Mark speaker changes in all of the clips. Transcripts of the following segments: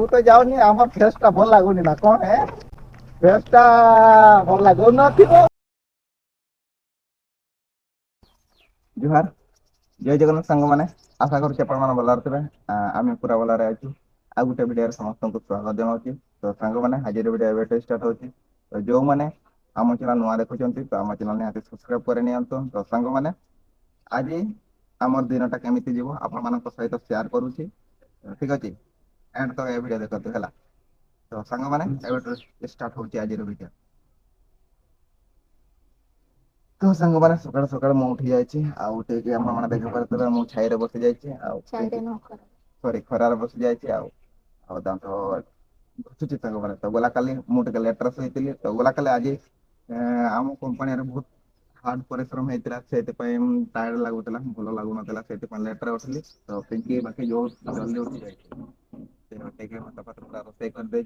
Speaker 1: तू तो जाओनी आम फेसटा भल लगुनि ना कौन है फेसटा भल लगु न जुहार जय जगन्नाथ सांग मैंने आशा कर भल थे आम पूरा भल आ गोटे भिडियो समस्त को स्वागत जनाऊँ तो सांग मैंने हाजिर भिडियो स्टार्ट हो तो जो मैंने आम चैनल नुआ देखुं तो आम चैनल निहाती सब्सक्राइब कर नियंतु तो सांग मैंने आज आमर दिनटा केमी जीव आपण सहित शेयर करुँची ठीक अच्छे एंड तो ये भिडियो देखते है तो सांग मैंने स्टार्ट हो आज भिडियो तो सांग मैंने सकाल सकाल मुझे उठी जाइए मैंने देख पारे मुझे छाई बसी जाइए सॉरी खरार बसी जाइए दांत घुचुची सांग मैंने तो गला काली मुझे लेटर शोती तो गला काली आज आम कंपनी बहुत हार्ड परिश्रम होता से टायर्ड लगुला भल लगुन से लेटर उठिली तो पिंकी बाकी जो जल्दी उठी जाइए मत पूरा रोसे करदे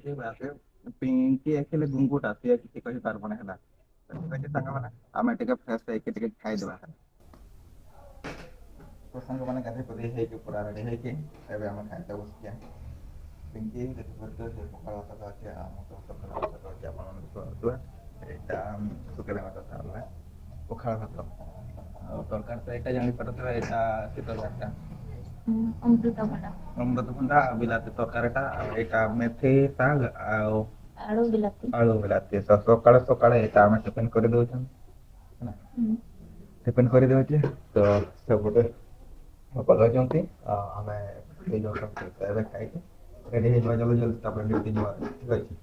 Speaker 1: पिंकी एक्चुअली गुंगुटा सी किसी कही पार्बन है ठीक अच्छे सांग मैंने आम टे फ्रेश होकर खाईदे तो सांग मैंने गाधे पदे पूरा रेडी होम खाते बस पिंकी देखी पारे पखाड़ भात अच्छे आम तो पखाड़ भात अच्छे आप शुक्ला भात पखाड़ भात तरकार तो यहाँ जापारे यहाँ शीतलटा अमृतभंडा बिलाती तरकारीटा मेथी शाग आलू बिलाती सकाଳେ सकाଳେ ଏଇଟା ଆମେ ଟିଫିନ୍ କରି ଦଉଛୁ ହେଲା ଟିଫିନ୍ କରି ଦଉଛେ ତ ସେପଟେ ବାପା କହିଛନ୍ତି ଆମେ ଖାଇ ଯାଉଛନ୍ତି ଏବେ ଖାଇକି ରେଡ଼ି ହେଇଯିବା ଜଲ୍ଦି ଜଲ୍ଦି ତାପରେ ଡ୍ୟୁଟି ଯିବା ଠିକ୍ ଅଛି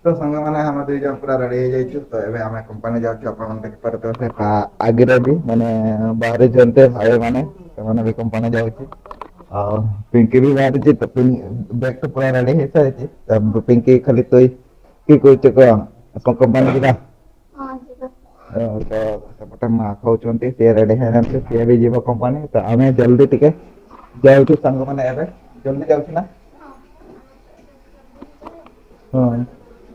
Speaker 1: तो सांग मैंने हम दुई जन पूरा रेडी हो जाइए तो ये आम कंपानी जाऊँ देखिए आगे भी मैंने बाहर भाई मैंने भी कंपानी जाऊँगी पिंकी भी बाहर तो बैग तो पूरा रेडी हो सारी पिंकी खाली तो कि कह कंपानी जीवा तो सेपटे माँ खाऊँ सी रेडी है सी भी जीव कंपानी तो आम जल्दी टे जाऊँ सांग मैंने जल्दी जाऊँ ना हाँ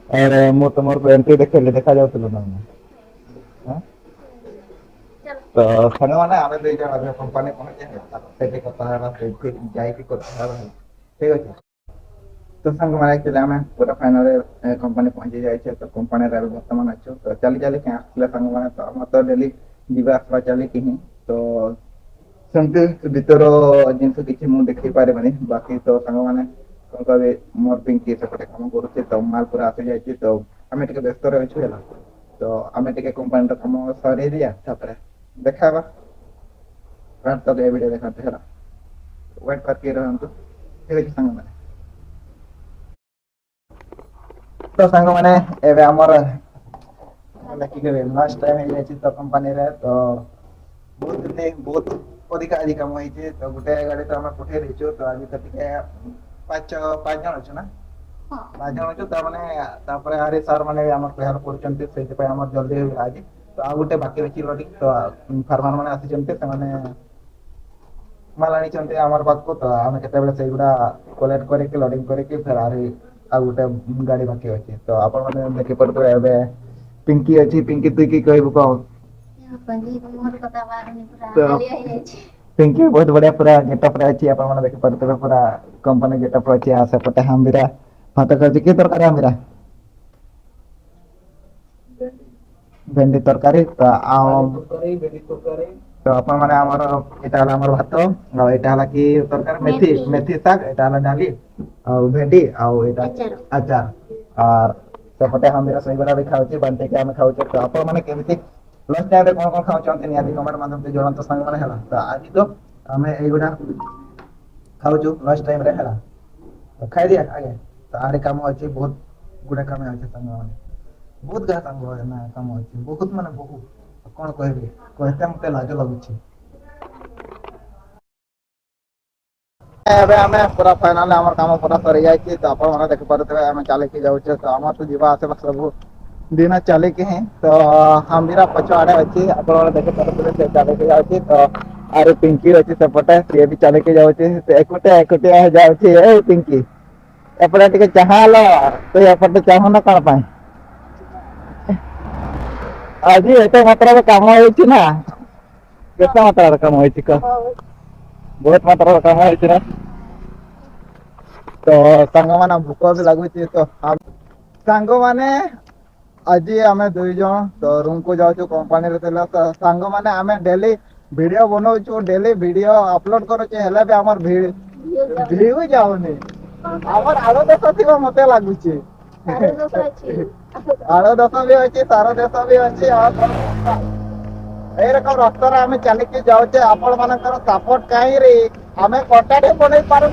Speaker 1: और मु तुम एंट्री देखली देखा जाऊँ ना तो सांग मैंने आम दुई जन कंपानी पहुंचे कथा ठीक अच्छे तो सांग मैंने एक्चुअली आम पूरा फाइनल कंपानी पहुंची जाइए तो कंपानी बर्तमान अच्छु तो चली चली क्या आसला सांग मैंने तो आम तो डेली जीवा आसवा चली कहीं तो सेमती भीतर जिनस किसी मुझे देखी पारे बाकी तो सांग मैंने कह मोर पिंकी सेपटे कम कर तो माल पूरा आसी जाइए तो आम टे व्यस्त रही है तो आम टे कंपानी कम सर दिया देखा तो ये वीडियो देखते है वेट करके रहतु ठीक अच्छे सांग मैंने तो सांग मैंने एवं आमर देखिए लास्ट टाइम हो जाए तो कंपानी रे तो बहुत दिन बहुत अधिक आज कम होती तो गोटे गाड़ी तो आम पठे देचु तो आज तो टे पाँच जन अच्छे ना पाँच जन अच्छे तापर आरे सार मैंने हेल्प कर जल्दी आज तो आ गोटे बाकी अच्छी लोडिंग तो फार्मर मैंने आसी माल आनी आम पाक तो आम के गुड़ा कलेक्ट करके लोडिंग करके फिर आ गोटे गाड़ी बाकी अच्छे तो आप देखिए पिंकी अच्छी पिंकी तु कि कहबू कह पिंकी बहुत बढ़िया पूरा गेटअप अच्छी आप देखी पारे पूरा कंपनी गेटअप अच्छी सेपटे हामीरा भात खाऊँ कि तरकारी हामीरा भेंडी तरकारी तो तो आप आमर भात यहाँ कि तरकारी मेथी मेथी शाग यहाँ डाली भेंडी आचार और सेपटे हामीरा से भी खाऊँ बांटे आम खाऊँ तो आप केमी लंच टाइम कौन कौन खाऊँ निहाती कमेंट माध्यम से जनातु सांग मैंने है तो आज तो आम युवा खाऊँ लंच टाइम है खाई दिया आगे तो आरे कम अच्छे बहुत गुड़ा कम अच्छे सांग मैंने बहुत गाँ सांग ना कम अच्छे बहुत मानने बहुत कौन कह कहते मत लाज लगुच पूरा फाइनाल आम कम पूरा सरी जाइए तो आप देखी पारे आम चलिकी जाऊे तो आम तो जीवा आसवा सब दिन चलिकी ही तो हमीरा पछ आड़े अच्छी आप देखी पारे चलिकी जाऊँगी तो आरे पिंकी अच्छी सेपटे सी भी चलिकी जाऊँगी तो एकुटिया एकुटिया जाऊँगी पिंकी एपटे टे चाह तो एपटे चाहू ना कौन पाई आज एत मात्रा कम होना केते मात्रा कम हो बहुत मात्रा कम हो तो सांग माने भूख भी लगुच तो सांग माने आज आम दुई जन तो रूम को जाऊँ कंपानी तो सांग माने आम डेली वीडियो बनाऊ डेली वीडियो अपलोड करुचे हेले भी आमर व्यू जाऊनी आमर आरो देश थी मत लगुच आरो देश भी अच्छी सारा देश भी अच्छी एरकम रास्तार आम चलिकी जाऊे आपण मान सपोर्ट कहीं आम कंटाक्ट बन पारे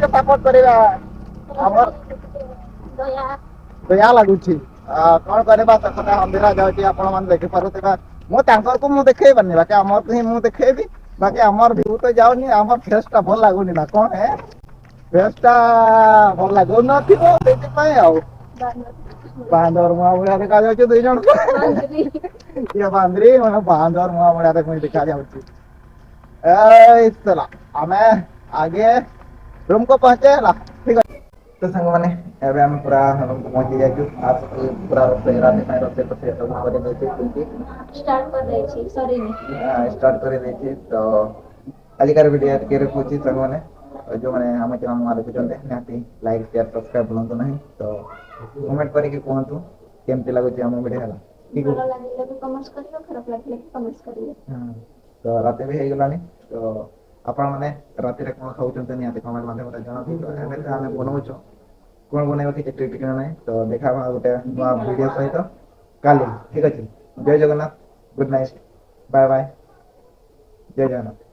Speaker 1: सपोर्ट करवा दया लगुच कौन करवा से अंधेरा जाऊँगी आपण मैंने देखिपे मुझे को देखे पार्नी बाकी आमर ही मुझे देखेबी बाकी आमर व्यू तो जाऊनी आम फेसटा भल लगुनि ना कौन है फेसटा भल लगुन बांदर मुआ भाया देखा जाऊँ दुई जन ये बांदरी मैं बांदर मुआ भाया देखा जाऊँ आम आगे रूम को पहुंचे ठीक है तो संग माने एबे हम पूरा रूम को पहुंच जाइछु आप पूरा रोसे पसे सब करे देछि क्योंकि स्टार्ट कर देछि तो आजिकार वीडियो के रखुछि संग माने जो माने हम चैनल मारे देखुछन्ते नाती लाइक शेयर सब्सक्राइब भूलंतु नहीं तो कमेंट करी कि कहंतु केमति लागुछि हम वीडियो हला ठीक है लागले भी कमेंट्स करियो खराब लागले कमेंट्स करियो हां तो राते भी हे गलानी तो आपण माने राति रे कोन खाउछन्ते नियाते कमेंट माध्यम रे जणाबी तो एमे हम बनौछो कोन बनाइबो कि ठीक ठीक नै तो देखा गोटे वीडियो सहित काली ठीक अछि जय Jagannath good night bye bye जय जगन्नाथ।